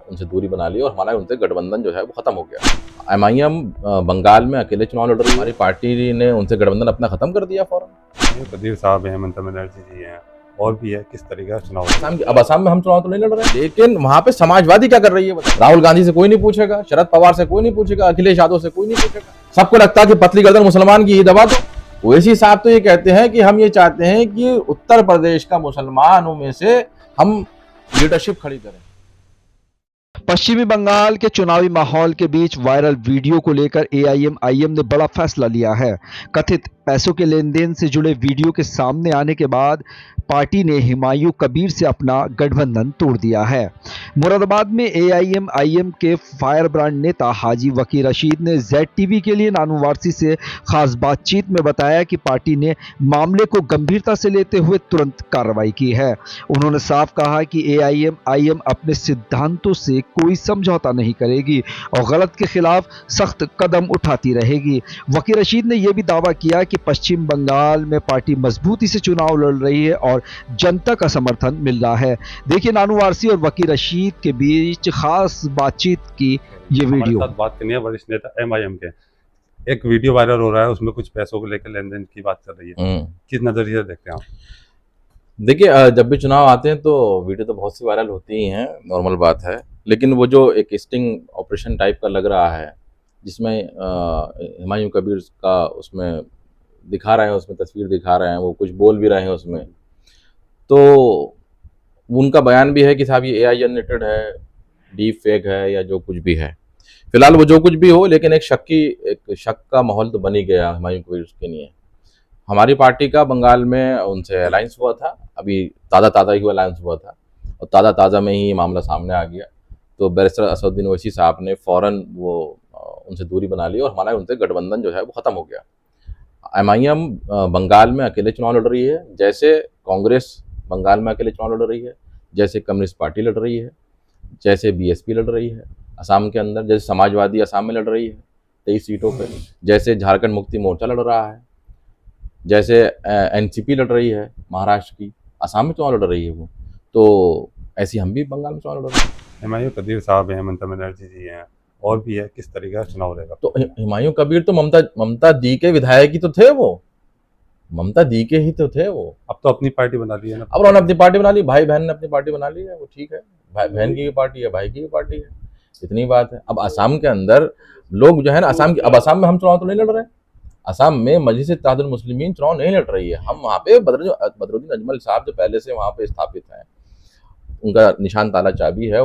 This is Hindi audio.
उनसे दूरी बना ली और हमारा उनसे गठबंधन जो है वो खत्म हो गया। एमआईएम बंगाल में अकेले चुनाव लड़ रही है, हमारी पार्टी ने उनसे गठबंधन अपना खत्म कर दिया फौरन। कदीर साहब हैं, ममता बनर्जी जी हैं, और भी है। किस तरीके का चुनाव अब असम में हम चुनाव तो नहीं लड़ रहे हैं, लेकिन वहां पे समाजवादी क्या कर रही है बताइए। राहुल गांधी से कोई नहीं पूछेगा, शरद पवार से कोई नहीं पूछेगा, अखिलेश यादव से कोई नहीं पूछेगा। सबको लगता है कि पतली गर्दन मुसलमान की ही दबा दो। वैसी साहब तो ये कहते हैं कि हम ये चाहते हैं कि उत्तर प्रदेश का मुसलमानों में से हम लीडरशिप खड़ी करें। पश्चिमी बंगाल के चुनावी माहौल के बीच वायरल वीडियो को लेकर एआईएम ने बड़ा फैसला लिया है। कथित पैसों के लेन देन से जुड़े वीडियो के सामने आने के बाद पार्टी ने हुमायूं कबीर से अपना गठबंधन तोड़ दिया है। मुरादाबाद में एआईएम के फायर ब्रांड नेता हाजी वकील रशीद ने ZTV के लिए नानुवारसी से खास बातचीत में बताया कि पार्टी ने मामले को गंभीरता से लेते हुए तुरंत कार्रवाई की है। उन्होंने साफ कहा कि एआईएम अपने सिद्धांतों से कोई समझौता नहीं करेगी और गलत के खिलाफ सख्त कदम उठाती रहेगी। वकील रशीद ने यह भी दावा किया कि पश्चिम बंगाल में पार्टी मजबूती से चुनाव लड़ रही है और जनता का समर्थन मिल रहा है। देखिए नानुवारसी और वकील रशीद के बीच खास बातचीत की ये वीडियो। साथ बात करनी है वरिष्ठ नेता एमआईएम के। एक वीडियो वायरल हो रहा है, उसमें कुछ पैसों को लेकर लेन देन की बात कर रही है। किस नजरिए से देखते हैं आप? देखिए, जब भी चुनाव आते हैं तो वीडियो तो बहुत सी वायरल होती ही हैं, नॉर्मल बात है। लेकिन वो जो एक स्टिंग ऑपरेशन टाइप का लग रहा है, जिसमें हुमायूं कबीर का उसमें दिखा रहे हैं, उसमें तस्वीर दिखा रहे हैं, वो कुछ बोल भी रहे हैं उसमें, तो उनका बयान भी है कि साहब ये AI जनरेटेड है, डीप फेक है या जो कुछ भी है। फिलहाल वो जो कुछ भी हो, लेकिन एक शक का माहौल तो बन ही गया हुमायूं कबीर के लिए। हमारी पार्टी का बंगाल में उनसे अलायंस हुआ था, अभी ताज़ा ही अलायंस हुआ था और ताज़ा में ही मामला सामने आ गया। तो बैरिस्टर असदुद्दीन ओवैसी साहब ने फ़ौरन वो उनसे दूरी बना ली और हमारा उनसे गठबंधन जो है वो ख़त्म हो गया। एमआईएम बंगाल में अकेले चुनाव लड़ रही है, जैसे कांग्रेस बंगाल में अकेले चुनाव लड़ रही है, जैसे कम्युनिस्ट पार्टी लड़ रही है, जैसे BSP लड़ रही है असम के अंदर, जैसे समाजवादी असम में लड़ रही है 23 सीटों पे, जैसे झारखंड मुक्ति मोर्चा लड़ रहा है, जैसे NCP लड़ रही है महाराष्ट्र की, असम में चुनाव लड़ रही है वो। तो ऐसी हम भी बंगाल में चुनाव लड़ रहे हैं। हुमायूं कबीर साहब हैं, ममता बनर्जी जी हैं, और भी है। किस तरीके का चुनाव रहेगा? तो हुमायूं कबीर तो ममता दी के विधायक ही तो थे, वो ममता दी के ही तो थे वो। अब तो अपनी पार्टी बना ली है ना। अब उन्होंने अपनी पार्टी बना ली, भाई बहन ने अपनी पार्टी बना ली है, वो ठीक है। भाई बहन की भी पार्टी है, भाई की भी पार्टी है, इतनी बात है। अब असम के अंदर लोग जो है ना, अब असम में हम चुनाव तो नहीं लड़ रहे हैं। असम में मजलिस इत्तेहादुल मुस्लिमीन चुनाव नहीं लड़ रही है। हम वहाँ पे बदरुद्दीन अजमल साहब जो पहले से वहाँ पे स्थापित हैं, उनका निशान ताला चाबी है,